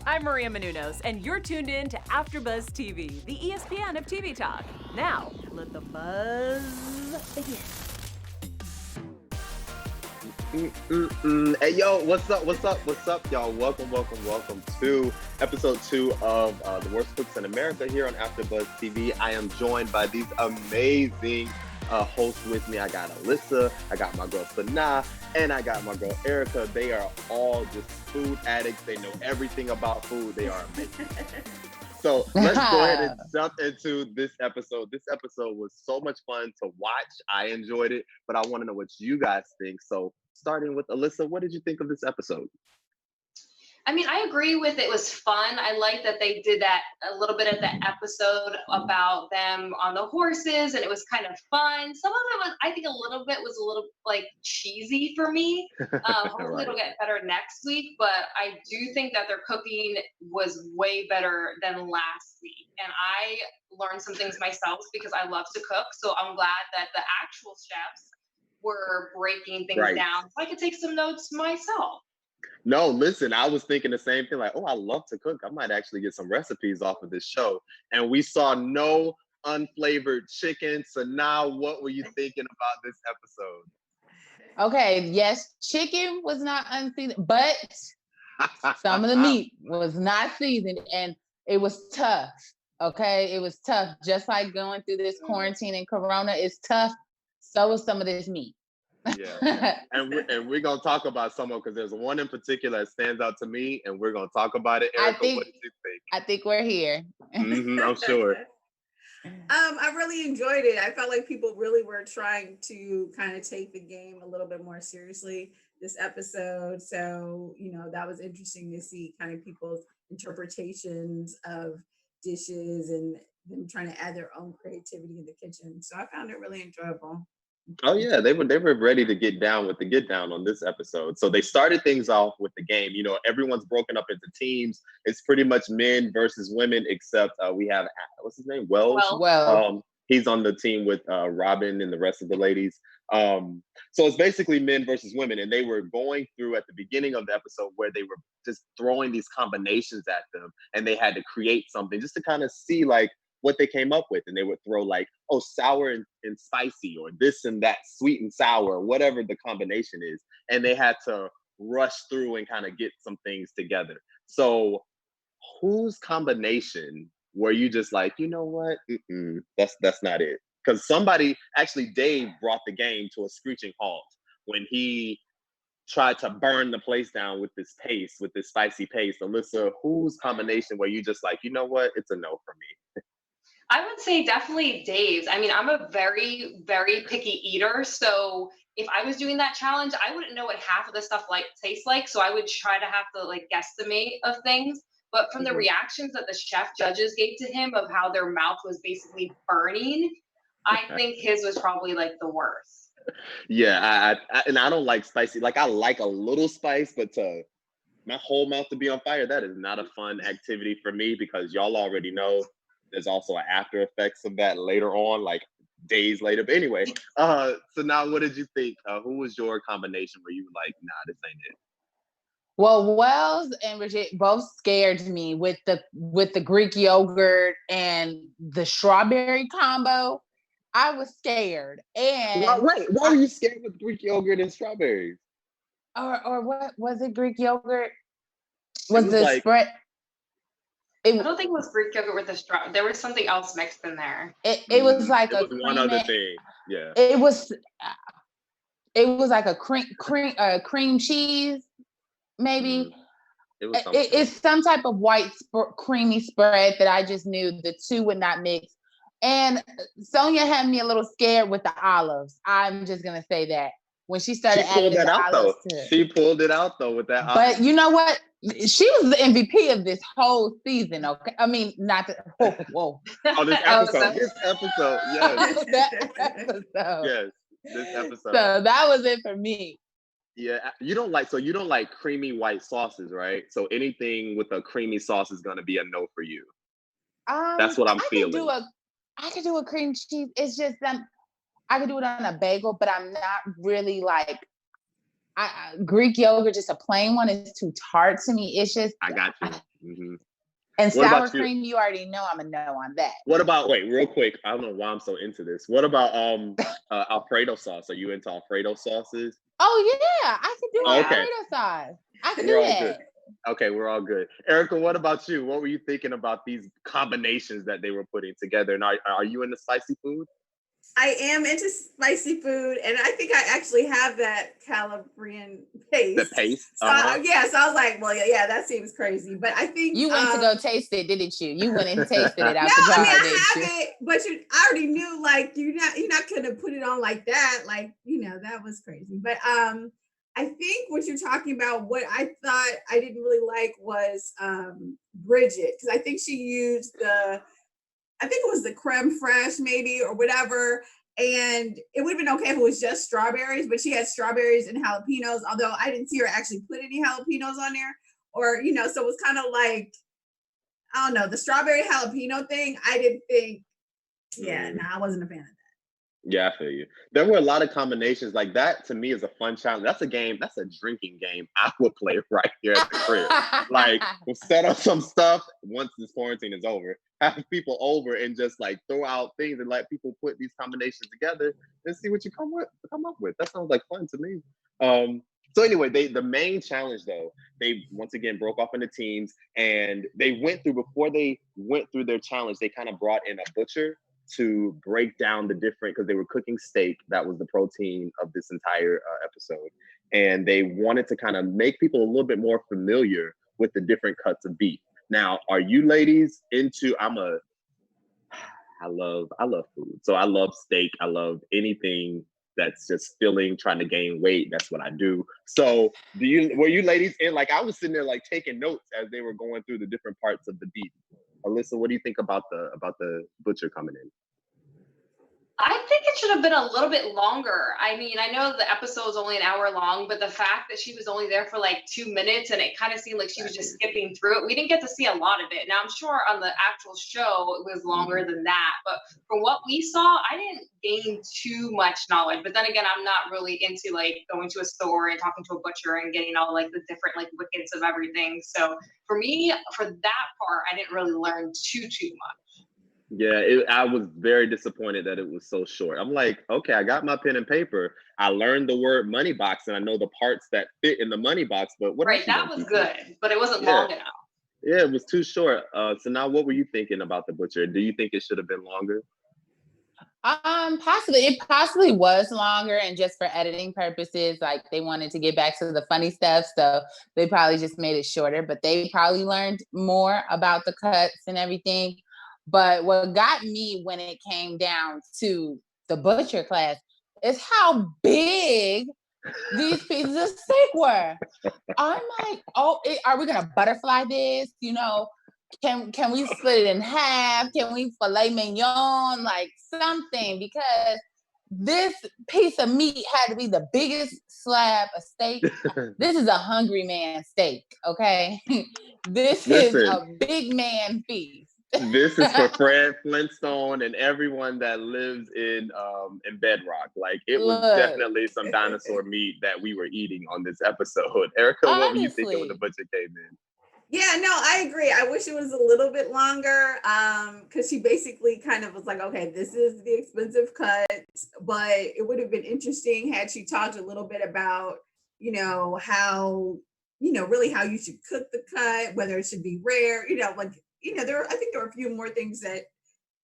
I'm Maria Menounos, and you're tuned in to AfterBuzz TV, the ESPN of TV talk. Now, let the buzz begin. Hey, yo, what's up, y'all? Welcome to episode 2 of The Worst Cooks in America here on AfterBuzz TV. I am joined by these amazing hosts with me. I got Elyse, I got my girl Sonja, and I got my girl Erika. They are all just food addicts. They know everything about food. They are amazing. So let's go ahead and jump into this episode. This episode was so much fun to watch. I enjoyed it, but I want to know what you guys think. So starting with Elyse, what did you think of this episode? I mean, I agree with it was fun. I like that they did that a little bit of the episode about them on the horses, and it was kind of fun. Some of it was, I think, a little like cheesy for me. Hopefully Right. it'll get better next week, but I do think that their cooking was way better than last week. And I learned some things myself because I love to cook. So I'm glad that the actual chefs were breaking things down so I could take some notes myself. No, listen, I was thinking the same thing, like, oh, I love to cook. I might actually get some recipes off of this show. And we saw no unflavored chicken. So now what were you thinking about this episode? Okay, yes, chicken was not unseasoned, but some of the meat was not seasoned, and it was tough. Okay, it was tough. Just like going through this quarantine and Corona is tough. So was some of this meat. Yeah, and we're gonna talk about some of, because there's one in particular that stands out to me, and we're gonna talk about it. Erika, what did you think? I think we're here. I'm sure. I really enjoyed it. I felt like people really were trying to kind of take the game a little bit more seriously this episode. So, that was interesting to see kind of people's interpretations of dishes and them trying to add their own creativity in the kitchen. So I found it really enjoyable. Oh yeah, they were ready to get down with the get down on this episode. So they started things off with the game. Everyone's broken up into teams. It's pretty much men versus women, except we have, what's his name? Well. He's on the team with Robin and the rest of the ladies. So it's basically men versus women, and they were going through at the beginning of the episode where they were just throwing these combinations at them, and they had to create something just to kind of see like what they came up with. And they would throw like, oh, sour and spicy, or this and that, sweet and sour, whatever the combination is. And they had to rush through and kind of get some things together. So whose combination were you just like, you know what? That's not it. Because somebody, actually Dave, brought the game to a screeching halt when he tried to burn the place down with this paste, with this spicy paste. Elyse, whose combination were you just like, you know what? It's a no for me. I would say definitely Dave's. I mean, I'm a very, very picky eater. So if I was doing that challenge, I wouldn't know what half of the stuff tastes like. So I would try to have to guesstimate of things. But from the reactions that the chef judges gave to him of how their mouth was basically burning, I think his was probably the worst. Yeah, I don't like spicy. I like a little spice, but my whole mouth to be on fire, that is not a fun activity for me, because y'all already know there's also an after effects of that later on, days later. But anyway, so now what did you think? Who was your combination where you were like, nah, this ain't it? Well, Wells and Bridget both scared me with the Greek yogurt and the strawberry combo. I was scared. And why were you scared with Greek yogurt and strawberries? Or what was it? Greek yogurt? Was the like, spread? I don't think it was Greek yogurt with the straw. There was something else mixed in there. It was like it was one other thing. Yeah. It was like a cream cheese, maybe. It was it's some type of white creamy spread that I just knew the two would not mix. And Sonja had me a little scared with the olives. I'm just gonna say that when she started adding the olives to it. She pulled it out though with that. But you know what? She was the MVP of this whole season. Okay, I mean, not the whoa. Oh, this episode. This episode. Yes. That episode. Yes. This episode. So that was it for me. Yeah, you don't like creamy white sauces, right? So anything with a creamy sauce is gonna be a no for you. That's what I'm feeling. I could do a cream cheese. It's just I could do it on a bagel, but I'm not really Greek yogurt, just a plain one, is too tart to me. It's just I got you. Mm-hmm. And What sour about you? cream, you already know I'm a no on that. What about, wait, real quick? I don't know why I'm so into this. What about Alfredo sauce? Are you into Alfredo sauces? Oh yeah, I can do Oh, okay, Alfredo sauce. I can we're do all good. that. Okay, we're all good. Erica, what about you? What were you thinking about these combinations that they were putting together? And are you into spicy food? I am into spicy food, and I think I actually have that Calabrian The paste. paste? So yeah, so I was like, well, yeah, that seems crazy, but I think You went to go taste it, didn't you? You went and tasted it out no, the jar, I mean I didn't you? have it, but I already knew like you're not gonna put it on like that, like that was crazy. But I think what you're talking about, what I thought I didn't really like was Bridget, because I think she used I think it was the creme fraiche maybe or whatever. And it would have been okay if it was just strawberries, but she had strawberries and jalapenos, although I didn't see her actually put any jalapenos on there. Or, so it was kind of like, I don't know, the strawberry jalapeno thing. I didn't think, I wasn't a fan of that. Yeah, I feel you. There were a lot of combinations like that. To me, is a fun challenge. That's a game. That's a drinking game I would play right here at the crib. Like, we'll set up some stuff once this quarantine is over. Have people over and just like throw out things and let people put these combinations together and see what you come up with. That sounds like fun to me. So anyway, the main challenge though, they once again broke off into teams, and they went through, before they went through their challenge, they kind of brought in a butcher to break down the different, because they were cooking steak. That was the protein of this entire episode. And they wanted to kind of make people a little bit more familiar with the different cuts of beef. Now, are you ladies into, I love food. So I love steak. I love anything that's just filling, trying to gain weight. That's what I do. So were you ladies in, like, I was sitting there like taking notes as they were going through the different parts of the beef. Alyssa, what do you think about the butcher coming in? I think it should have been a little bit longer. I mean, I know the episode was only an hour long, but the fact that she was only there for like 2 minutes and it kind of seemed like she was just skipping through it, we didn't get to see a lot of it. Now, I'm sure on the actual show it was longer than that, but from what we saw, I didn't gain too much knowledge. But then again, I'm not really into like going to a store and talking to a butcher and getting all like the different like wickets of everything. So for me, for that part, I didn't really learn too much. Yeah, I was very disappointed that it was so short. I'm like, okay, I got my pen and paper. I learned the word money box, and I know the parts that fit in the money box, but what right, that was good, but it wasn't long enough. Yeah, it was too short. So now what were you thinking about the butcher? Do you think it should have been longer? Possibly. It possibly was longer, and just for editing purposes, like they wanted to get back to the funny stuff, so they probably just made it shorter, but they probably learned more about the cuts and everything. But what got me when it came down to the butcher class is how big these pieces of steak were. I'm like, are we gonna butterfly this? Can we split it in half? Can we filet mignon, like something? Because this piece of meat had to be the biggest slab of steak. This is a hungry man steak, okay? This is a big man feast. This is for Fred Flintstone and everyone that lives in Bedrock. Like, it was definitely some dinosaur meat that we were eating on this episode. Erica, what were you thinking when the butcher came in? Yeah, no, I agree. I wish it was a little bit longer, because she basically kind of was like, okay, this is the expensive cut, but it would have been interesting had she talked a little bit about, how, really how you should cook the cut, whether it should be rare, I think there were a few more things that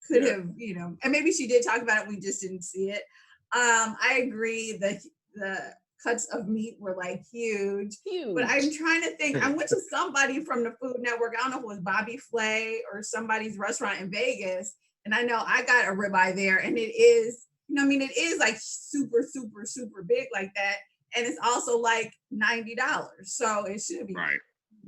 could have, and maybe she did talk about it, we just didn't see it. I agree that the cuts of meat were like huge. But I'm trying to think. I went to somebody from the Food Network. I don't know if it was Bobby Flay or somebody's restaurant in Vegas. And I know I got a ribeye there, and it is, it is like super, super, super big like that. And it's also like $90. So it should be. Right.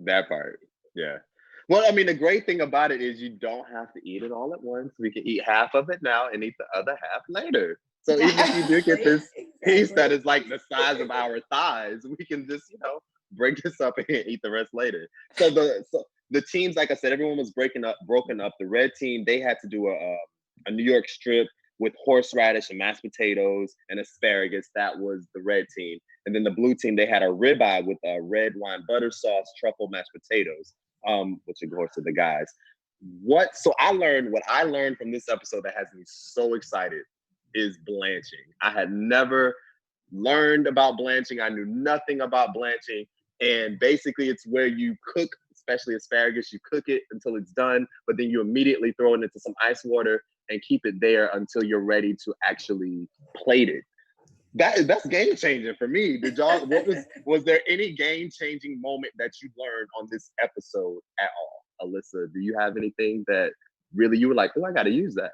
That part. Yeah. Well, I mean, the great thing about it is you don't have to eat it all at once. We can eat half of it now and eat the other half later. So even if you do get this piece that is like the size of our thighs, we can just, break this up and eat the rest later. So the teams, like I said, everyone was broken up. The red team, they had to do a New York strip with horseradish and mashed potatoes and asparagus. That was the red team. And then the blue team, they had a ribeye with a red wine butter sauce, truffle, mashed potatoes. which of course are the guys. What I learned from this episode that has me so excited is blanching. I had never learned about blanching. I knew nothing about blanching. And basically it's where you cook, especially asparagus, you cook it until it's done, but then you immediately throw it into some ice water and keep it there until you're ready to actually plate it. That's game changing for me. Did y'all? Was there any game changing moment that you learned on this episode at all? Alyssa, do you have anything that really you were like, oh, I got to use that?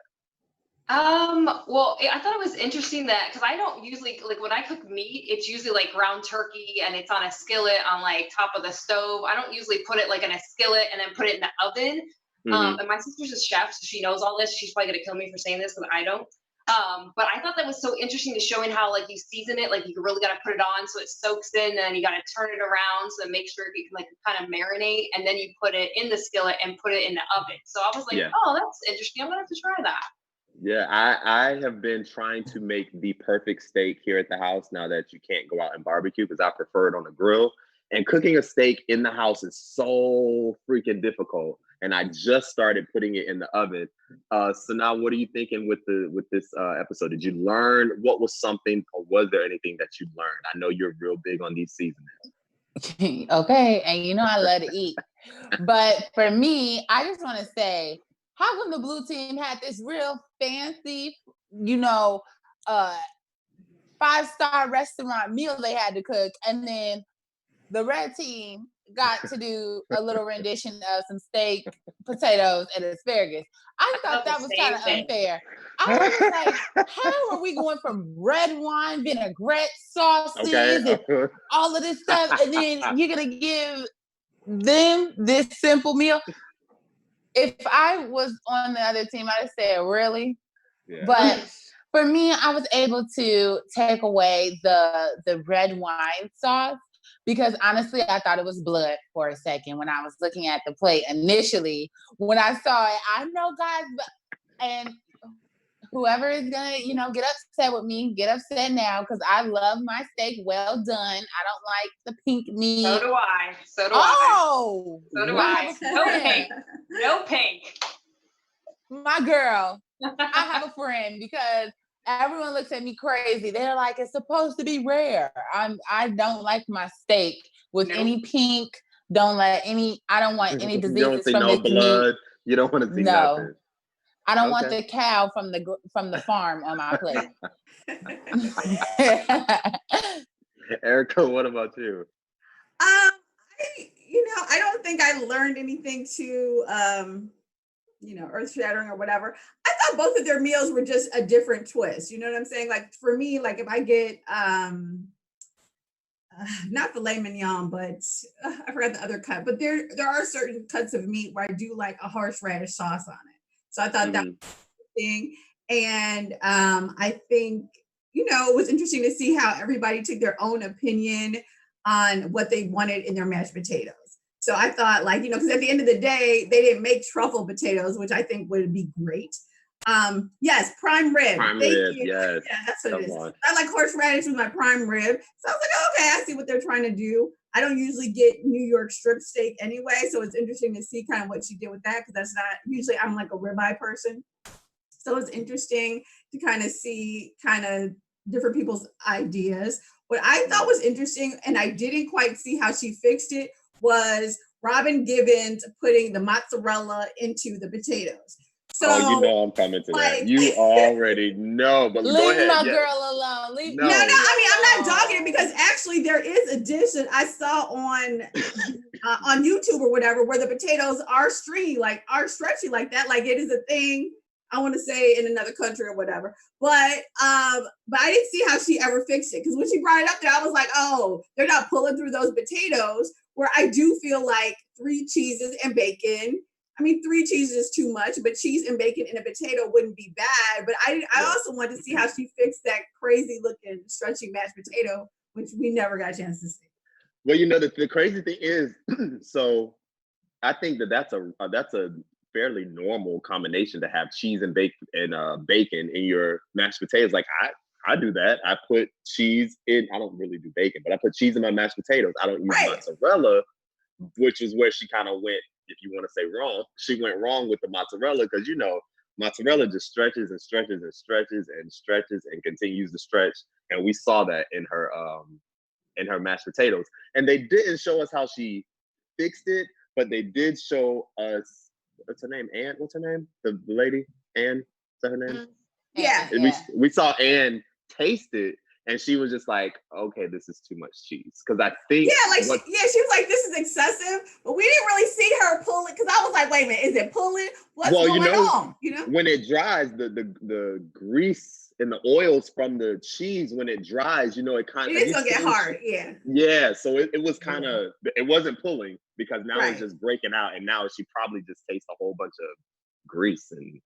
Well, I thought it was interesting that, because I don't usually, like when I cook meat, it's usually like ground turkey and it's on a skillet on like top of the stove. I don't usually put it like in a skillet and then put it in the oven. And my sister's a chef, so she knows all this. She's probably gonna kill me for saying this, because I don't. But I thought that was so interesting to showing how like you season it, like you really got to put it on so it soaks in, and then you got to turn it around so it makes sure it can like kind of marinate, and then you put it in the skillet and put it in the oven. So I was like, oh, that's interesting. I'm gonna have to try that. Yeah, I have been trying to make the perfect steak here at the house now that you can't go out and barbecue, because I prefer it on the grill. And cooking a steak in the house is so freaking difficult. And I just started putting it in the oven. So now what are you thinking with this episode? Did you learn what was something, or was there anything that you learned? I know you're real big on these seasonings. Okay, and you know I love to eat. But for me, I just want to say, how come the blue team had this real fancy, 5-star restaurant meal they had to cook, and then the red team got to do a little rendition of some steak, potatoes, and asparagus? I thought that was kind of unfair. I was like, how are we going from red wine, vinaigrette sauces, and all of this stuff, and then you're going to give them this simple meal? If I was on the other team, I'd have said, really? Yeah. But for me, I was able to take away the red wine sauce, because honestly, I thought it was blood for a second when I was looking at the plate initially. When I saw it, I know, guys, and whoever is gonna, get upset with me, get upset now, because I love my steak well done. I don't like the pink meat. So do I. So do I. No pink. No pink. My girl, I have a friend, because everyone looks at me crazy. They're like, it's supposed to be rare. I don't like my steak with any pink. I don't want any diseases. You don't see from no this blood. meat. You don't want to see nothing. I don't want the cow from the farm on my plate. Erika, what about you? I don't think I learned anything too earth-shattering or whatever. I thought both of their meals were just a different twist. You know what I'm saying? Like for me, like if I get not filet mignon, but I forgot the other cut. But there are certain cuts of meat where I do like a horseradish sauce on it. So I thought that was interesting. And I think, it was interesting to see how everybody took their own opinion on what they wanted in their mashed potatoes. So I thought, like, because at the end of the day, they didn't make truffle potatoes, which I think would be great. Yes, prime rib. Thank you. Yes. Yeah, that's what it is. I like horseradish with my prime rib. So I was like, okay, I see what they're trying to do. I don't usually get New York strip steak anyway, so it's interesting to see kind of what she did with that, because that's not, usually I'm like a ribeye person. So it's interesting to kind of see kind of different people's ideas. What I thought was interesting, and I didn't quite see how she fixed it, was Robin Givens putting the mozzarella into the potatoes. So, I'm coming to that. You already know, but leave go ahead. My girl alone. No, I mean, I'm not dogging it, because actually there is a dish that I saw on YouTube or whatever, where the potatoes are stretchy like that. Like it is a thing, I want to say, in another country or whatever. But I didn't see how she ever fixed it, because when she brought it up there, I was like, oh, they're not pulling through those potatoes, where I do feel like 3 cheeses and bacon. I mean, 3 cheeses is too much, but cheese and bacon in a potato wouldn't be bad. But I also wanted to see how she fixed that crazy looking stretchy mashed potato, which we never got a chance to see. Well, the crazy thing is, so I think that's a fairly normal combination to have cheese and bacon in your mashed potatoes. Like I do that. I put cheese in. I don't really do bacon, but I put cheese in my mashed potatoes. I don't use mozzarella, which is where she kind of went, if you want to say wrong, she went wrong with the mozzarella because mozzarella just stretches and stretches and stretches and stretches and continues to stretch, and we saw that in her mashed potatoes. And they didn't show us how she fixed it, but they did show us. What's her name? Anne. What's her name? The lady Anne. Is that her name? Yeah. We saw Anne taste it, and she was just like, "Okay, this is too much cheese." Because I think she was like, "This is excessive," but we didn't really see her pull it. Because I was like, "Wait a minute, is it pulling? What's going on?" When it dries, the grease and the oils from the cheese, when it dries, it kind of it's gonna get hard. Yeah. So it was kind of it wasn't pulling because now it's just breaking out, and now she probably just tastes a whole bunch of grease and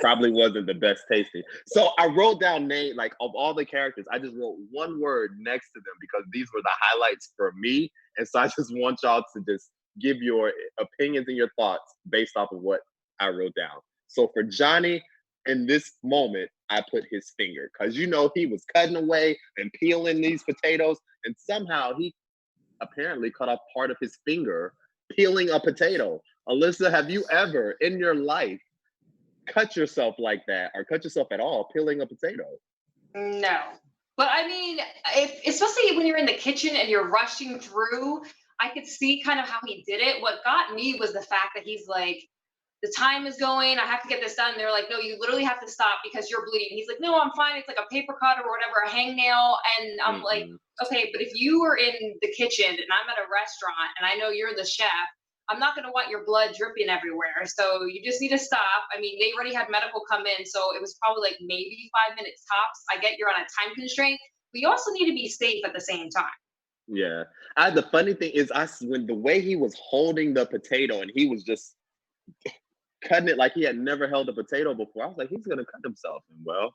probably wasn't the best tasting. So I wrote down name, like of all the characters, I just wrote one word next to them because these were the highlights for me. And so I just want y'all to just give your opinions and your thoughts based off of what I wrote down. So for Johnny, in this moment, I put his finger because he was cutting away and peeling these potatoes, and somehow he apparently cut off part of his finger peeling a potato. Alyssa, have you ever in your life cut yourself like that, or cut yourself at all peeling a potato? No. But I mean, especially when you're in the kitchen and you're rushing through, I could see kind of how he did it. What got me was the fact that he's like, the time is going, I have to get this done. And they're like, no, you literally have to stop because you're bleeding. He's like, no, I'm fine. It's like a paper cut or whatever, a hangnail. And I'm like, okay, but if you were in the kitchen and I'm at a restaurant and I know you're the chef, I'm not going to want your blood dripping everywhere. So you just need to stop. I mean, they already had medical come in, so it was probably like maybe 5 minutes tops. I get you're on a time constraint, but you also need to be safe at the same time. Yeah. The funny thing is, when the way he was holding the potato and he was just cutting it like he had never held a potato before, I was like, he's going to cut himself. And well,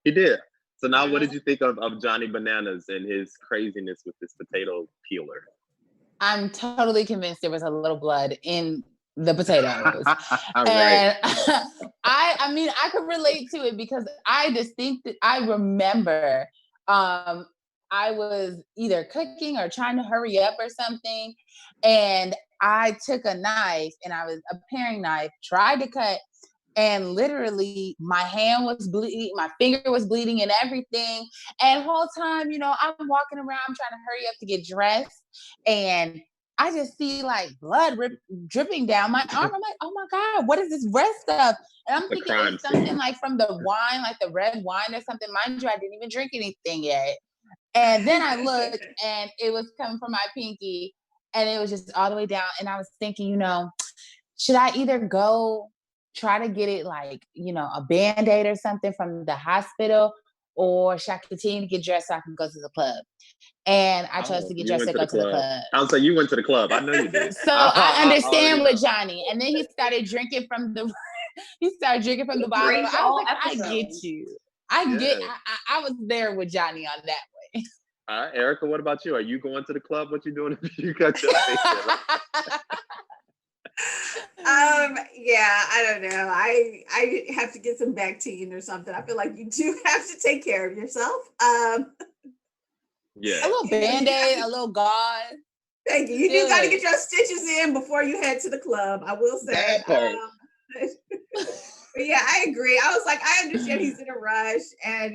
he did. So now what did you think of Johnny Bananas and his craziness with this potato peeler? I'm totally convinced there was a little blood in the potatoes. Right. And I mean, I could relate to it because I remember I was either cooking or trying to hurry up or something. And I took a knife, and I was a paring knife, tried to cut, and literally my hand was bleeding, my finger was bleeding and everything. And the whole time, I'm walking around trying to hurry up to get dressed. And I just see like blood dripping down my arm. I'm like, oh my God, what is this red stuff? And I'm thinking it's something like from the wine, like the red wine or something. Mind you, I didn't even drink anything yet. And then I looked and it was coming from my pinky, and it was just all the way down. And I was thinking, should I either go try to get it like, a Band-Aid or something from the hospital, or should I continue to get dressed so I can go to the club? And I chose to get dressed to go to the club. I was like, you went to the club. I know you did. So I understand with Johnny. And then he started drinking from the bottle. I was like, I get you. I was there with Johnny on that way. Erika, what about you? Are you going to the club? What you doing if you got your face? Yeah, I don't know. I have to get some Bactine or something. I feel like you do have to take care of yourself. Yeah. A little Band-Aid, a little gauze. Thank you. You do got to get your stitches in before you head to the club, I will say. That part. But yeah, I agree. I was like, I understand he's in a rush, and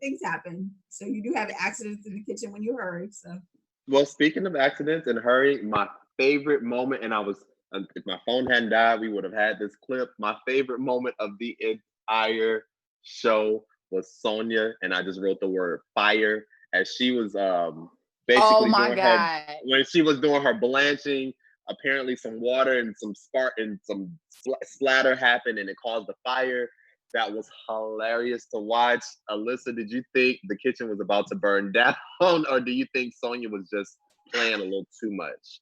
things happen. So you do have accidents in the kitchen when you hurry. So. Well, speaking of accidents and hurrying, my favorite moment, and if my phone hadn't died, we would have had this clip. My favorite moment of the entire show was Sonja, and I just wrote the word fire, as she was basically when she was doing her blanching. Apparently some water and some spark and some splatter happened, and it caused a fire. That was hilarious to watch. Alyssa, did you think the kitchen was about to burn down, or do you think Sonja was just playing a little too much?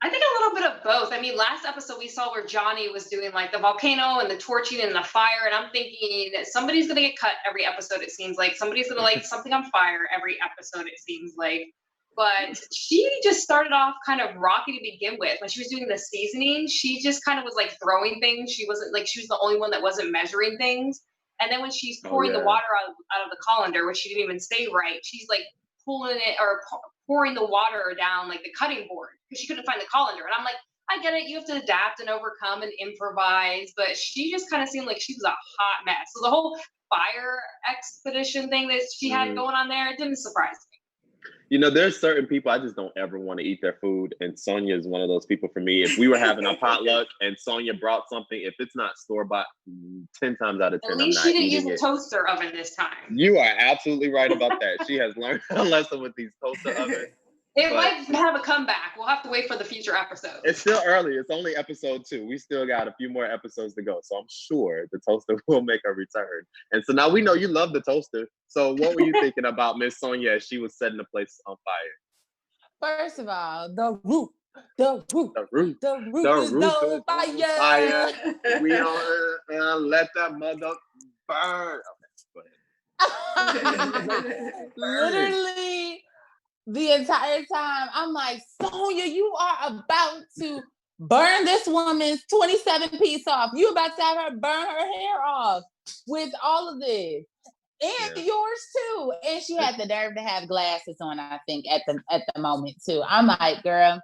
I think a little bit of both. I mean, last episode we saw where Johnny was doing like the volcano and the torching and the fire. And I'm thinking somebody's going to get cut every episode, it seems like. Somebody's going to light something on fire every episode, it seems like. But she just started off kind of rocky to begin with. When she was doing the seasoning, she just kind of was like throwing things. She wasn't like, she was the only one that wasn't measuring things. And then when she's pouring the water out of the colander, which she didn't even say right, she's like pulling it or pouring the water down like the cutting board because she couldn't find the colander. And I'm like, I get it. You have to adapt and overcome and improvise. But she just kind of seemed like she was a hot mess. So the whole fire expedition thing that she had going on there, it didn't surprise me. You know, there's certain people I just don't ever want to eat their food, and Sonja is one of those people for me. If we were having a potluck and Sonja brought something, if it's not store-bought, 10 times out of 10, At least she didn't use a toaster oven this time. You are absolutely right about that. She has learned a lesson with these toaster ovens. It might have a comeback. We'll have to wait for the future episodes. It's still early. It's only episode 2. We still got a few more episodes to go. So I'm sure the toaster will make a return. And so now we know you love the toaster. So what were you thinking about Miss Sonja as she was setting the place on fire? First of all, the roof is on fire. We don't let that mother burn. Okay, go ahead. Literally, the entire time, I'm like, Sonja, you are about to burn this woman's 27-piece off. You about to have her burn her hair off with all of this. And yours too. And she had the nerve to have glasses on, I think, at the moment too. I'm like, girl,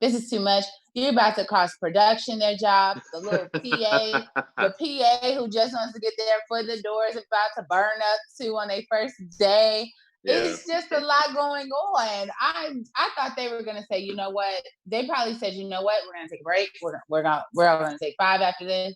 this is too much. You're about to cost production their jobs. The little PA, the PA who just wants to get their foot in the door is about to burn up too on their first day. Yeah. It's just a lot going on. I thought they were gonna say, you know what? They probably said, you know what? We're gonna take a break. We're gonna take 5 after this,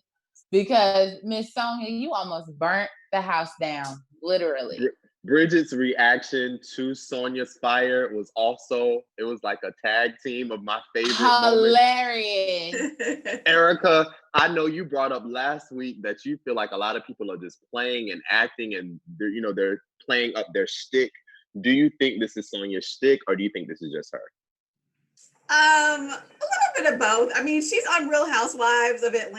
because Miss Sonja, you almost burnt the house down, literally. Bridget's reaction to Sonja's fire was also, it was like a tag team of my favorite hilarious moments. Erika, I know you brought up last week that you feel like a lot of people are just playing and acting, and they're playing up their shtick. Do you think this is Sonja's shtick, or do you think this is just her? A little bit of both. I mean, she's on Real Housewives of of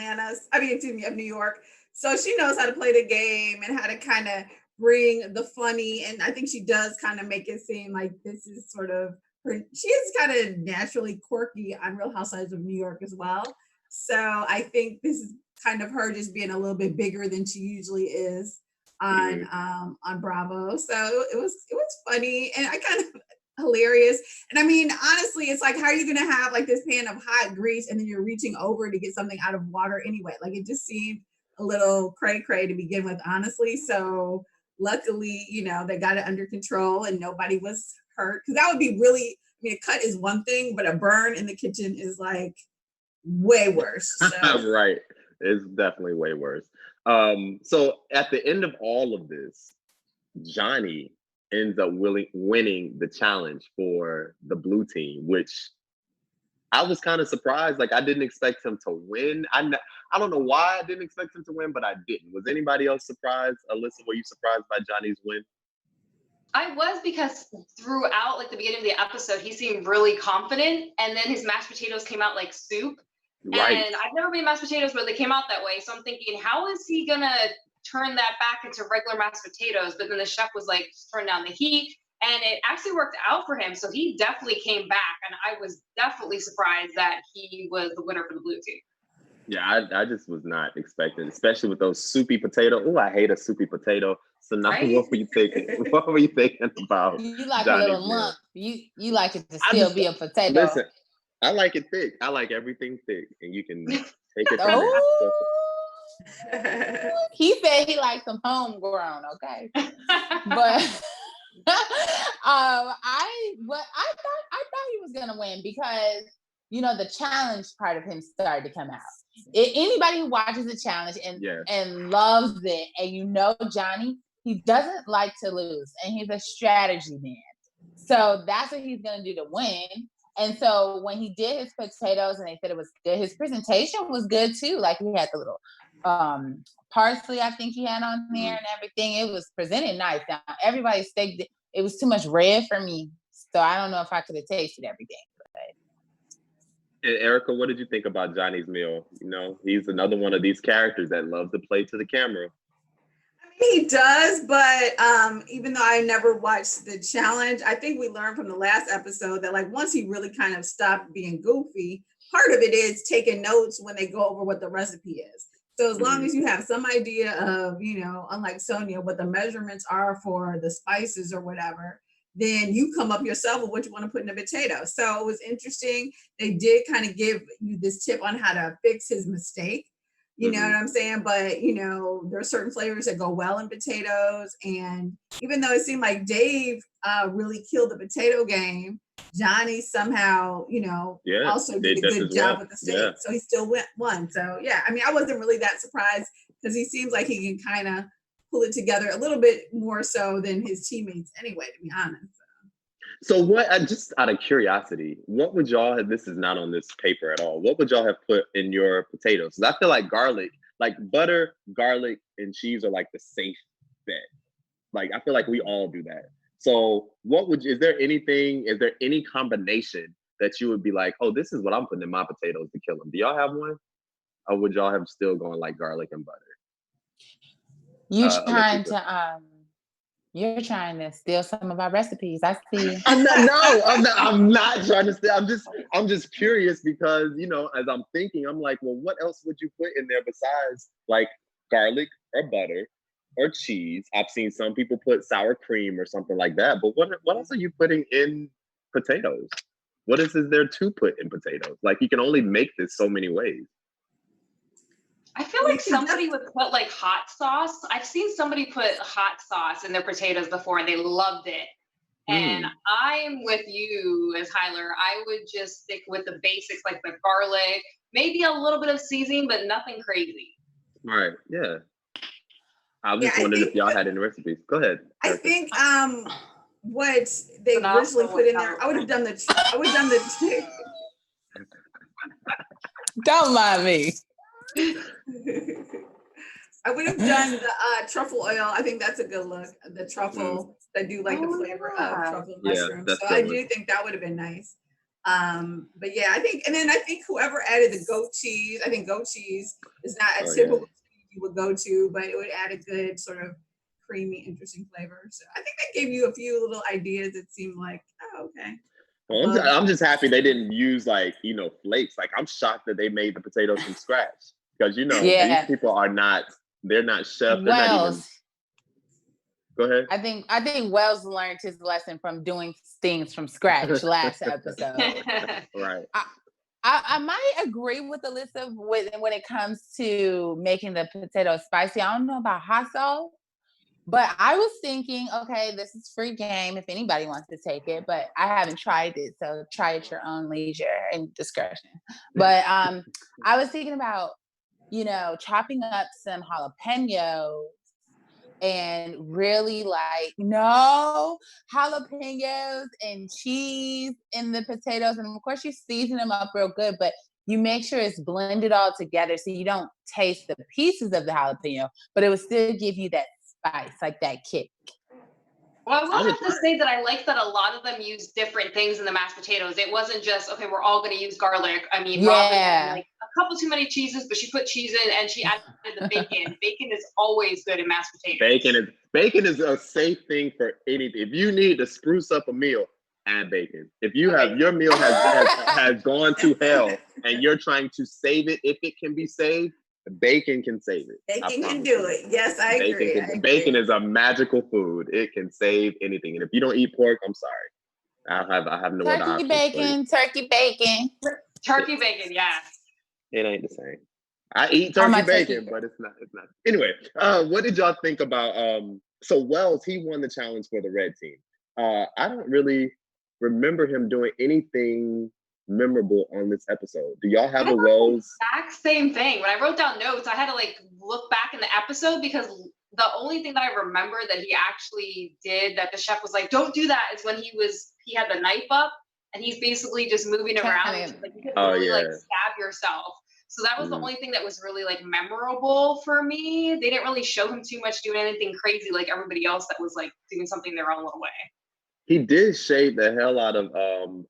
New York. So she knows how to play the game and how to kind of bring the funny. And I think she does kind of make it seem like this is sort of her. She is kind of naturally quirky on Real Housewives of New York as well. So I think this is kind of her just being a little bit bigger than she usually is on Bravo. So it was funny, and I kind of hilarious. And I mean, honestly, it's like, how are you going to have like this pan of hot grease and then you're reaching over to get something out of water anyway? Like, it just seemed a little cray-cray to begin with, honestly. So luckily, they got it under control and nobody was hurt. Because that would be really, a cut is one thing, but a burn in the kitchen is like way worse. So. Right. It's definitely way worse. So at the end of all of this, Johnny ends up winning the challenge for the blue team, which I was kind of surprised. Like, I didn't expect him to win. I don't know why I didn't expect him to win, but I didn't. Was anybody else surprised? Alyssa, were you surprised by Johnny's win? I was, because throughout like the beginning of the episode, he seemed really confident, and then his mashed potatoes came out like soup. Right. And I've never made mashed potatoes, but they came out that way. So I'm thinking, how is he gonna turn that back into regular mashed potatoes? But then the chef was like, turn down the heat, and it actually worked out for him. So he definitely came back, and I was definitely surprised that he was the winner for the blue team. Yeah, I just was not expecting, especially with those soupy potato. Oh, I hate a soupy potato. So now, right? What were you thinking? What were you thinking about? You like Johnny's a little lump. You like it to still be a potato. Listen, I like it thick. I like everything thick, and you can take it. He said he likes some homegrown, okay? But I thought he was gonna win, because the challenge part of him started to come out. Anybody who watches the challenge and loves it, and Johnny, he doesn't like to lose, and he's a strategy man. So that's what he's gonna do to win. And so when he did his potatoes and they said it was good, his presentation was good too. Like, he had the little parsley, I think he had on there and everything. It was presented nice. Now, everybody's steak, it was too much red for me. So I don't know if I could have tasted everything. And Erika, what did you think about Johnny's meal? He's another one of these characters that loves to play to the camera. He does, but even though I never watched the challenge, I think we learned from the last episode that, like, once he really kind of stopped being goofy, part of it is taking notes when they go over what the recipe is. So as long as you have some idea of, unlike Sonja, what the measurements are for the spices or whatever, then you come up yourself with what you want to put in a potato. So it was interesting. They did kind of give you this tip on how to fix his mistake. You know what I'm saying? But, you know, there are certain flavors that go well in potatoes. And even though it seemed like Dave really killed the potato game, Johnny somehow, you know, also did a good job with the steak. So he still won. So, yeah, I mean, I wasn't really that surprised because he seems like he can kind of pull it together a little bit more so than his teammates anyway, to be honest. So what, just out of curiosity, what would y'all have, this is not on this paper at all, what would y'all have put in your potatoes? Because I feel like garlic, like butter, garlic, and cheese are like the safe bet. Like, I feel like we all do that. So what would, is there any combination that you would be like, oh, this is what I'm putting in my potatoes to kill them? Do y'all have one? Or would y'all have still going like garlic and butter? You're trying to steal some of our recipes. I see. I'm not trying to steal. I'm just curious because, you know, as I'm thinking, I'm like, well, what else would you put in there besides like garlic or butter or cheese? I've seen some people put sour cream or something like that. But what else are you putting in potatoes? What is there to put in potatoes? Like, you can only make this so many ways. I feel like somebody would put like hot sauce. I've seen somebody put hot sauce in their potatoes before and they loved it. And I'm with you, as Tyler. I would just stick with the basics, like the garlic, maybe a little bit of seasoning, but nothing crazy. Right. Yeah. I was just wondering if y'all had any recipes. Go ahead. I think what they originally put in there, I would have done the Don't mind me. I would have done the truffle oil. I think that's a good look. The truffle, I do like the flavor of truffle mushrooms. So I do think that would have been nice. But yeah, I think whoever added the goat cheese, I think goat cheese is not a typical cheese you would go to, but it would add a good sort of creamy, interesting flavor. So I think that gave you a few little ideas that seemed like, oh, okay. Well, I'm just happy they didn't use like, you know, flakes. Like, I'm shocked that they made the potatoes from scratch because, you know, these people they're not chefs. They're not even. Go ahead. I think Wells learned his lesson from doing things from scratch last episode. Right. I might agree with Alyssa when it comes to making the potatoes spicy. I don't know about hot sauce. But I was thinking, okay, this is free game if anybody wants to take it, but I haven't tried it, so try at your own leisure and discretion. But I was thinking about, you know, chopping up some jalapenos and really jalapenos and cheese in the potatoes. And of course you season them up real good, but you make sure it's blended all together so you don't taste the pieces of the jalapeno, but it will still give you that spice, like that kick. Well, I will have to say that I like that a lot of them use different things in the mashed potatoes. It wasn't just, okay, we're all going to use garlic. I mean, Robin had like a couple too many cheeses, but she put cheese in and she added the bacon. Bacon is always good in mashed potatoes. Bacon is a safe thing for anything. If you need to spruce up a meal, add bacon. If you have your meal has gone to hell and you're trying to save it, if it can be saved, bacon can save it. Bacon can do it. Yes, I agree. Bacon is a magical food. It can save anything. And if you don't eat pork, I'm sorry. I have no other options. Turkey bacon. Turkey bacon, yeah. It ain't the same. I eat turkey bacon, but it's not. Anyway, what did y'all think about so Wells, he won the challenge for the red team. I don't really remember him doing anything memorable on this episode. Do y'all have a Wells? Exact same thing. When I wrote down notes, I had to like look back in the episode because the only thing that I remember that he actually did that the chef was like, don't do that, is when he had the knife up and he's basically just moving around. Like, you could really like stab yourself. So that was the only thing that was really like memorable for me. They didn't really show him too much doing anything crazy like everybody else that was like doing something their own little way. He did shave the hell out of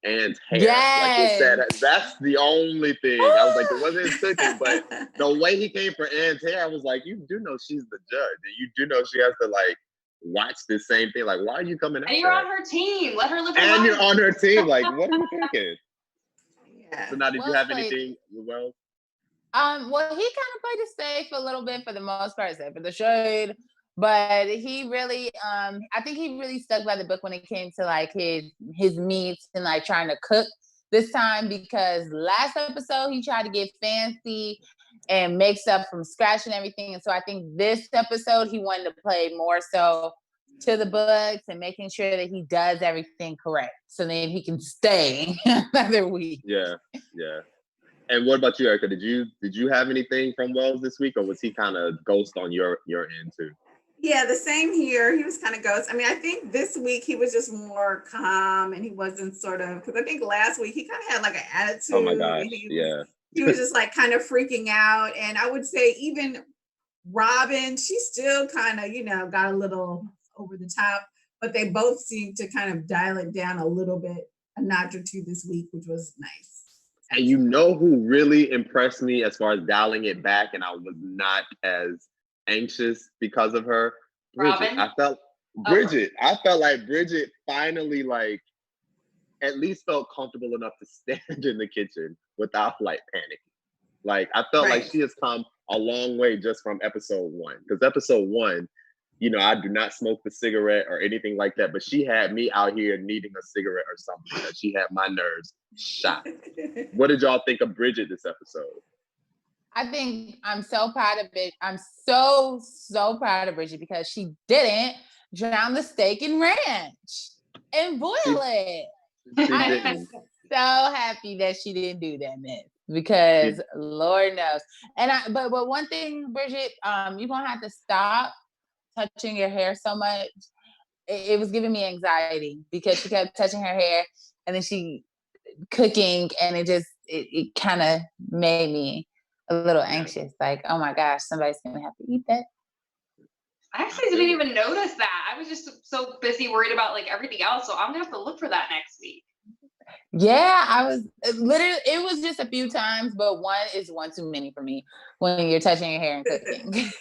Anne's hair. Yes. Like he said, that's the only thing. I was like, it wasn't his cooking, but the way he came for Anne's hair, I was like, you do know she's the judge. And you do know she has to like watch this same thing. Like, why are you coming out? And you're on her team. Let her live her life. And you're on her team. Like, what are you thinking? Yeah. So now, did you have anything, Well? Well, he kind of played it safe a little bit for the most part, except for the shade. But he really, I think he really stuck by the book when it came to like his meats and like trying to cook this time, because last episode he tried to get fancy and make stuff from scratch and everything. And so I think this episode he wanted to play more so to the books and making sure that he does everything correct, so then he can stay another week. Yeah. And what about you, Erika? Did you have anything from Wells this week, or was he kind of ghost on your end too? Yeah, the same here. He was kind of ghost. I mean, I think this week he was just more calm, and he wasn't sort of, because I think last week he kind of had like an attitude. Oh my gosh, He was just like kind of freaking out. And I would say even Robin, she still kind of, got a little over the top, but they both seemed to kind of dial it down a little bit, a notch or two this week, which was nice. And you know who really impressed me as far as dialing it back, and I was not as anxious because of her? Bridget. Robin? I felt like Bridget finally at least felt comfortable enough to stand in the kitchen without panicking. I felt like she has come a long way just from episode 1. Because episode 1, I do not smoke the cigarette or anything like that, but she had me out here needing a cigarette or something. That she had my nerves shot. What did y'all think of Bridget this episode? I think I'm so proud of it. I'm so proud of Bridget, because she didn't drown the steak in ranch and boil it. I'm so happy that she didn't do that, man, because Lord knows. And but one thing, Bridget, you're gonna have to stop touching your hair so much. It was giving me anxiety because she kept touching her hair, and then she cooking, and it kind of made me a little anxious. Like, oh my gosh, somebody's gonna have to eat that. I actually didn't even notice that. I was just so busy worried about everything else. So I'm gonna have to look for that next week. Yeah, I was literally, it was just a few times, but one is one too many for me when you're touching your hair and cooking.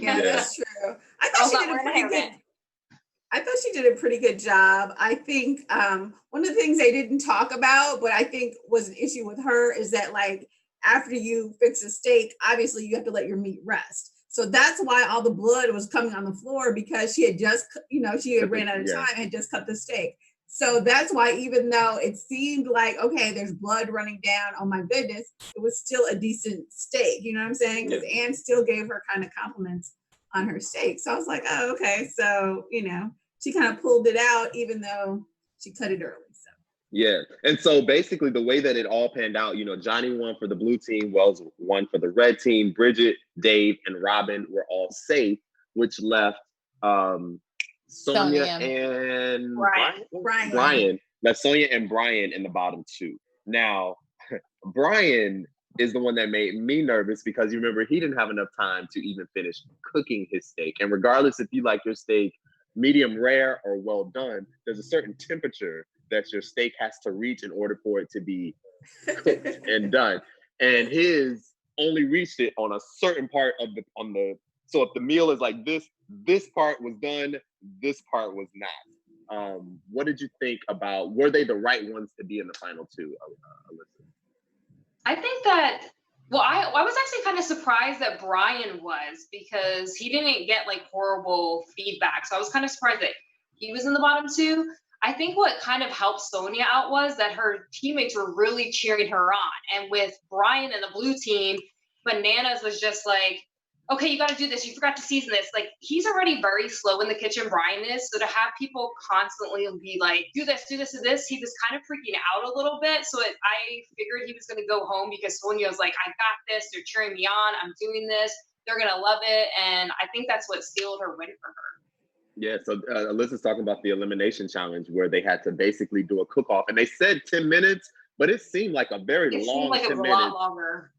Yeah, that's true. I thought she did a pretty good job. I think one of the things they didn't talk about, but I think was an issue with her, is that after you fix a steak, obviously you have to let your meat rest. So that's why all the blood was coming on the floor, because she had just, she had ran out of time and had just cut the steak. So that's why, even though it seemed like, okay, there's blood running down, oh my goodness, it was still a decent steak. You know what I'm saying? Because Anne still gave her kind of compliments on her steak. So I was like, oh, okay. So, she kind of pulled it out, even though she cut it early. So. Yeah. And so basically the way that it all panned out, Johnny won for the blue team, Wells won for the red team, Bridget, Dave, and Robin were all safe, which left Sonja and Brian. Left Sonja and Brian in the bottom 2. Now, Brian is the one that made me nervous, because you remember he didn't have enough time to even finish cooking his steak. And regardless if you like your steak medium rare or well done, there's a certain temperature that your steak has to reach in order for it to be cooked and done. And his only reached it on a certain part of so if the meal is like this part was done, this part was not. What did you think about, were they the right ones to be in the final 2, Elyse? I think that, I was actually kind of surprised that Brian was, because he didn't get horrible feedback. So I was kind of surprised that he was in the bottom 2. I think what kind of helped Sonja out was that her teammates were really cheering her on. And with Brian and the blue team, Bananas was just like, okay, you got to do this. You forgot to season this. He's already very slow in the kitchen, Brian is. So to have people constantly be like, do this, do this, he was kind of freaking out a little bit. So I figured he was going to go home, because Sonja was like, I got this. They're cheering me on. I'm doing this. They're going to love it. And I think that's what sealed her win for her. Yeah, so Alyssa's talking about the elimination challenge, where they had to basically do a cook-off. And they said 10 minutes, but it seemed like a very long 10 minutes. It seemed like a lot longer.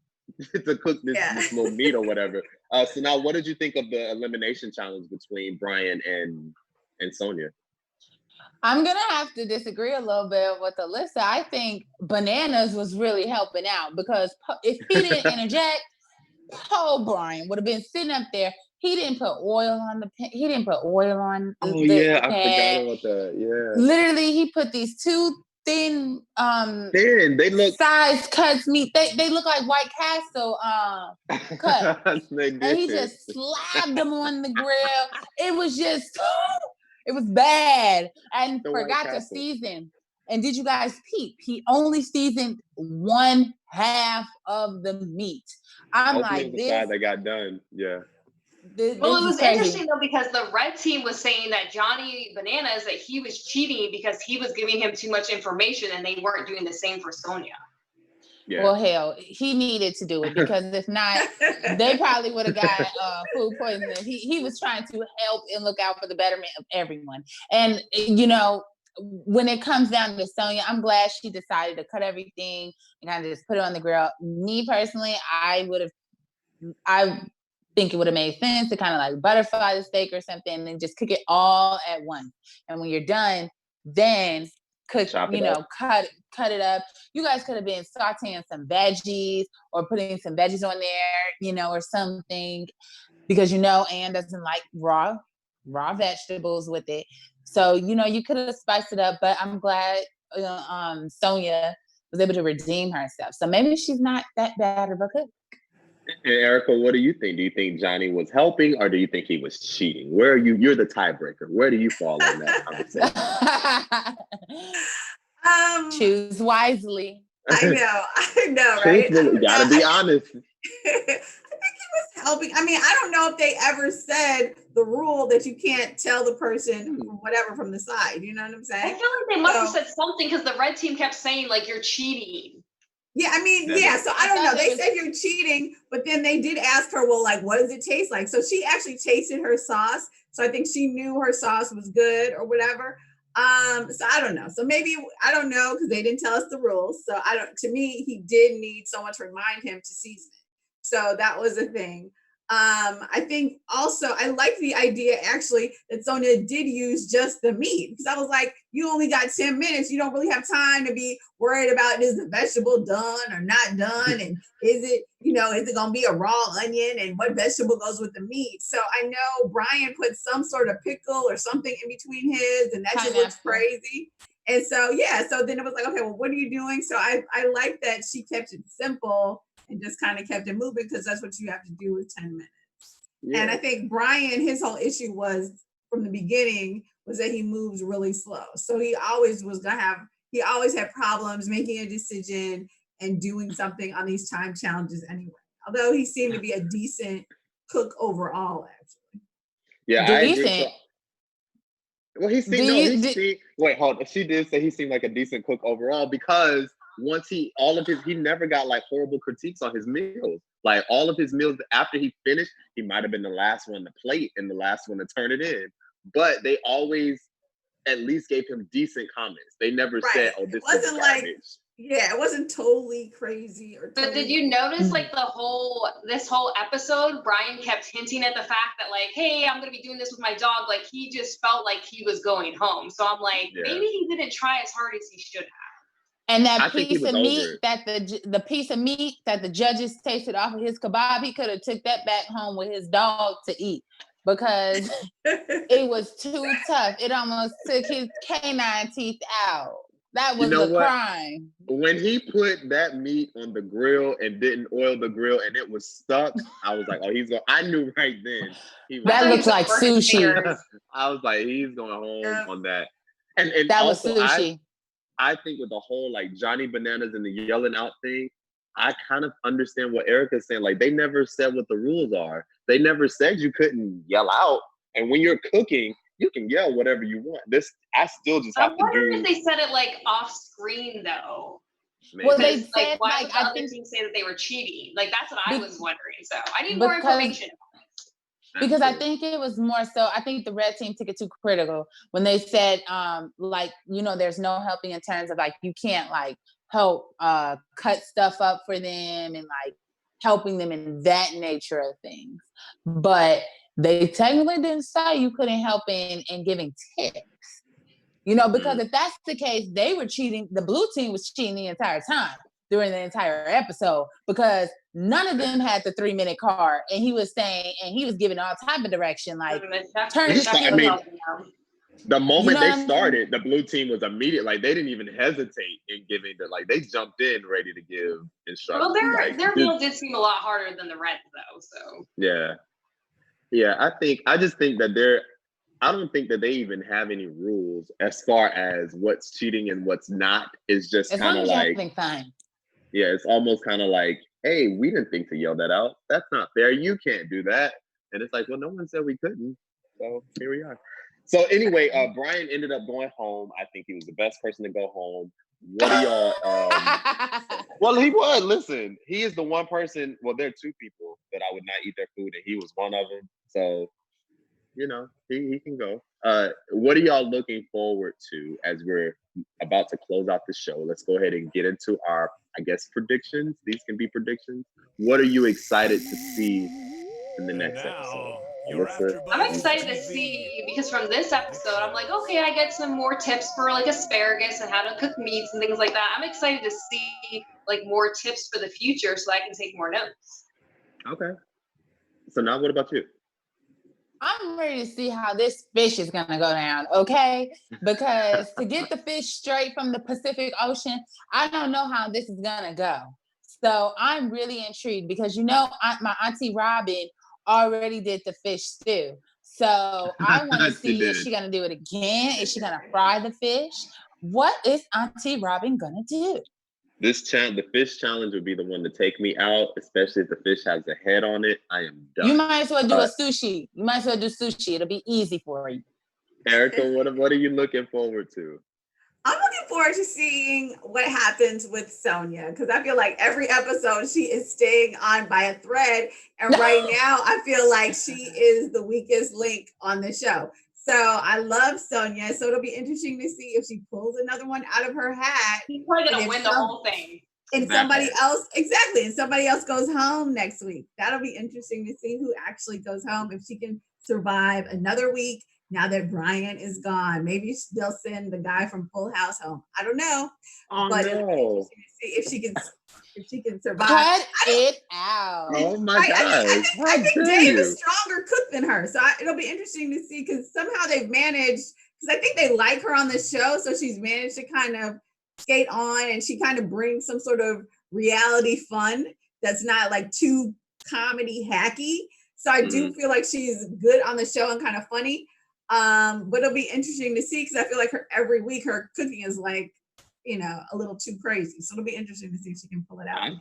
To cook this little meat or whatever. So now, what did you think of the elimination challenge between Brian and Sonja? I'm gonna have to disagree a little bit with Alyssa. I think Bananas was really helping out, because if he didn't interject, Brian would have been sitting up there. He didn't put oil on the pan. He didn't put oil on the pan. I forgot about that. Yeah. Literally, he put these 2 thin They look size cuts meat. They look like White Castle cut. they did. And he just slapped them on the grill. It was just it was bad. And The White forgot to Castle. season. And did you guys peep? He only seasoned 1/2 of the meat. I'm Hopefully like, the side that got done. Yeah. This Well, it is was crazy. interesting though because the red team was saying that Johnny Bananas that he was cheating because he was giving him too much information, and they weren't doing the same for Sonja. Yeah. Well, hell, he needed to do it because if not, they probably would have got food poisoning. He was trying to help and look out for the betterment of everyone. And you know, when it comes down to Sonja, I'm glad she decided to cut everything and kind of just put it on the grill. Me personally, I think it would have made sense to kind of like butterfly the steak or something and just cook it all at once. And when you're done, then cook, Chop it you know, up. cut it up. You guys could have been sauteing some veggies or putting some veggies on there, you know, or something, because you know Anne doesn't like raw vegetables with it. So, you know, you could have spiced it up, but I'm glad Sonja was able to redeem herself. So maybe she's not that bad of a cook. And Erika, what do you think? Do you think Johnny was helping, or do you think he was cheating? Where are you? You're the tiebreaker. Where do you fall on that conversation? Choose wisely. I know, right? Truthfully, gotta be honest. I think he was helping. I mean, I don't know if they ever said the rule that you can't tell the person whatever from the side. You know what I'm saying? I feel like they must have said something because the red team kept saying like you're cheating. Yeah, I mean, yeah. So I don't know. They said you're cheating, but then they did ask her, well, like, what does it taste like? So she actually tasted her sauce. So I think she knew her sauce was good or whatever. So I don't know. So maybe, I don't know, because they didn't tell us the rules. So to me, he did need someone to remind him to season it. So that was a thing. I think also I like the idea actually that Sonja did use just the meat, because I was like, you only got 10 minutes. You don't really have time to be worried about, is the vegetable done or not done? And is it going to be a raw onion, and what vegetable goes with the meat? So I know Brian put some sort of pickle or something in between his, and that just looks crazy. And so, yeah, so then it was like, okay, well, what are you doing? So I like that she kept it simple and just kind of kept it moving, because that's what you have to do with 10 minutes. Yeah. And I think Brian, his whole issue was from the beginning was that he moves really slow. So he always had problems making a decision and doing something on these time challenges anyway. Although he seemed to be a decent cook overall, actually. Yeah, I agree. Well, he seemed, wait, hold on. She did say he seemed like a decent cook overall, because once he never got like horrible critiques on his meals. Like all of his meals after he finished, he might have been the last one to plate and the last one to turn it in. But they always at least gave him decent comments. They never said, "Oh, this is garbage." Yeah, it wasn't totally crazy or. But did you notice like this whole episode, Brian kept hinting at the fact that like, hey, I'm gonna be doing this with my dog. Like he just felt like he was going home. So I'm like, maybe he didn't try as hard as he should have. And that piece of meat that the piece of meat that the judges tasted off of his kebab, he could have took that back home with his dog to eat, because it was too tough. It almost took his canine teeth out. That was a crime. When he put that meat on the grill and didn't oil the grill and it was stuck, I was like, oh, I knew right then. That looks like sushi. I was like, he's going home on that. And that also, was sushi. I think with the whole like Johnny Bananas and the yelling out thing, I kind of understand what Erika's saying. Like they never said what the rules are. They never said you couldn't yell out. And when you're cooking, you can yell whatever you want. I still just have to do. I wonder if they said it like off screen though. Maybe. Well, they said why would the other team say that they were cheating? Like that's what I was wondering. So I need more information. Because I think it was more so, I think the red team took it too critical when they said, like, there's no helping in terms of like, you can't like help cut stuff up for them and like helping them in that nature of things. But they technically didn't say you couldn't help in giving tips, because if that's the case, they were cheating. The blue team was cheating the entire time during the entire episode, because none of them had the 3-minute card, and he was saying, and he was giving all type of direction, like turn the The moment what they I mean? started, the blue team was immediate. Like they didn't even hesitate in giving they jumped in ready to give instructions. Well, Like, their meal did seem a lot harder than the Reds though. So yeah. I just think that I don't think that they even have any rules as far as what's cheating and what's not. It's just As kind long of as you're like, having fun. yeah, it's almost kind of like, hey, we didn't think to yell that out. That's not fair. You can't do that. And it's like, well, no one said we couldn't. So here we are. So anyway, Brian ended up going home. I think he was the best person to go home. What do y'all? Well, he was. Listen, he is the one person. Well, there are two people that I would not eat their food, and he was one of them. So, he can go. What are y'all looking forward to as we're about to close out the show? Let's go ahead and get into our, I guess, predictions. These can be predictions. What are you excited to see in the next episode? Alyssa? I'm excited to see because from this episode, I'm like, okay, I get some more tips for like asparagus and how to cook meats and things like that. I'm excited to see like more tips for the future so I can take more notes. Okay. So now what about you? I'm ready to see how this fish is gonna go down, okay? Because to get the fish straight from the Pacific Ocean, I don't know how this is gonna go. So I'm really intrigued because my auntie Robin already did the fish stew. So I want to see is she gonna do it again? Is she gonna fry the fish? What is Auntie Robin gonna do? The fish challenge would be the one to take me out, especially if the fish has a head on it. I am done. You might as well do a sushi. You might as well do sushi. It'll be easy for you. Erika, what are you looking forward to? I'm looking forward to seeing what happens with Sonja because I feel like every episode she is staying on by a thread. And right now I feel like she is the weakest link on the show. So I love Sonja. So it'll be interesting to see if she pulls another one out of her hat. She's probably going to win the whole thing. And somebody else goes home next week. That'll be interesting to see who actually goes home, if she can survive another week. Now that Brian is gone, maybe they'll send the guy from Full House home. I don't know, but it'll be interesting to see if she can survive. Cut it out! Oh my gosh! I think Dave is stronger cook than her, so it'll be interesting to see because somehow they've managed. Because I think they like her on the show, so she's managed to kind of skate on, and she kind of brings some sort of reality fun that's not like too comedy hacky. So I do feel like she's good on the show and kind of funny. But it'll be interesting to see because I feel like every week her cooking is like, a little too crazy. So it'll be interesting to see if she can pull it out.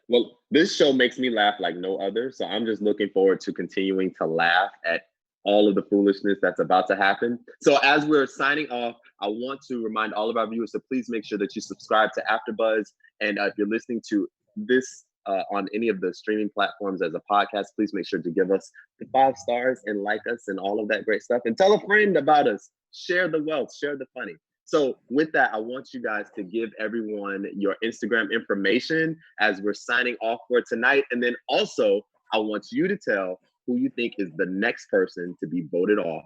Well, this show makes me laugh like no other. So I'm just looking forward to continuing to laugh at all of the foolishness that's about to happen. So as we're signing off, I want to remind all of our viewers to please make sure that you subscribe to AfterBuzz. And if you're listening to this on any of the streaming platforms as a podcast, please make sure to give us the 5 stars and like us and all of that great stuff. And tell a friend about us. Share the wealth, share the funny. So with that, I want you guys to give everyone your Instagram information as we're signing off for tonight. And then also, I want you to tell who you think is the next person to be voted off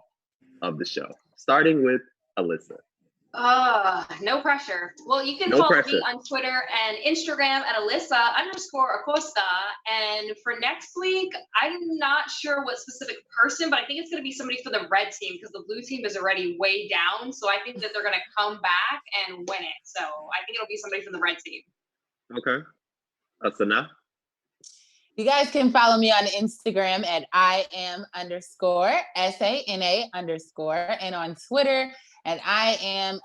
of the show, starting with Alyssa. No pressure. Well, you can follow me on Twitter and Instagram at Alyssa_Acosta. And for next week, I'm not sure what specific person, but I think it's going to be somebody for the red team because the blue team is already way down. So I think that they're going to come back and win it. So I think it'll be somebody from the red team. Okay. Sana? You guys can follow me on Instagram at IAM_SANA_ and on Twitter at IAM_SANA.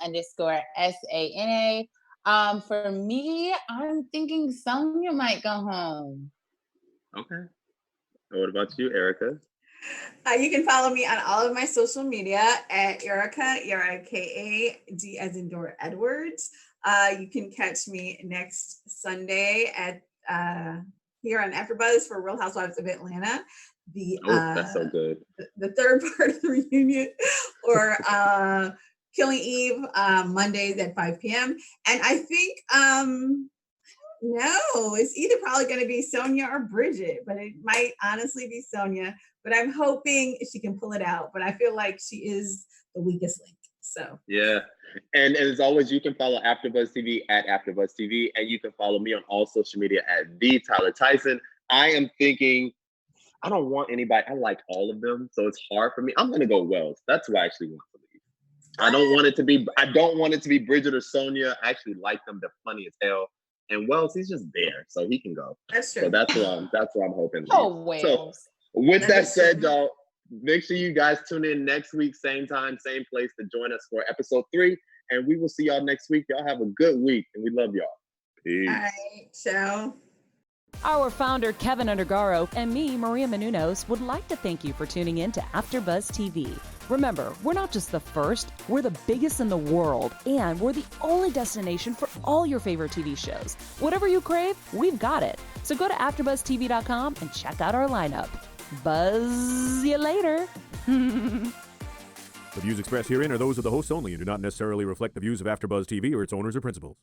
For me, I'm thinking Sonja might go home. Okay. What about you, Erika? You can follow me on all of my social media at Erika, ERIKA, as in Dora Edwards. You can catch me next Sunday at here on AfterBuzz for Real Housewives of Atlanta. That's so good. The third part of the reunion, or Killing Eve, Mondays at 5 p.m. And I think, it's either probably going to be Sonja or Bridget, but it might honestly be Sonja. But I'm hoping she can pull it out. But I feel like she is the weakest link. So yeah. And as always, you can follow AfterBuzz TV at AfterBuzz TV, and you can follow me on all social media at Tyson. I am thinking, I don't want anybody. I like all of them, so it's hard for me. I'm gonna go Wells. That's who I actually want to leave. I don't want it to be. I don't want it to be Bridget or Sonja. I actually like them. They're funny as hell. And Wells, he's just there, so he can go. That's true. So that's what I'm hoping. Oh, Wells. So with that said, y'all, make sure you guys tune in next week, same time, same place, to join us for episode 3. And we will see y'all next week. Y'all have a good week, and we love y'all. Peace. All right, ciao. Our founder, Keven Undergaro, and me, Maria Menounos, would like to thank you for tuning in to AfterBuzz TV. Remember, we're not just the first, we're the biggest in the world, and we're the only destination for all your favorite TV shows. Whatever you crave, we've got it. So go to AfterBuzzTV.com and check out our lineup. Buzz you later. The views expressed herein are those of the hosts only and do not necessarily reflect the views of AfterBuzz TV or its owners or principals.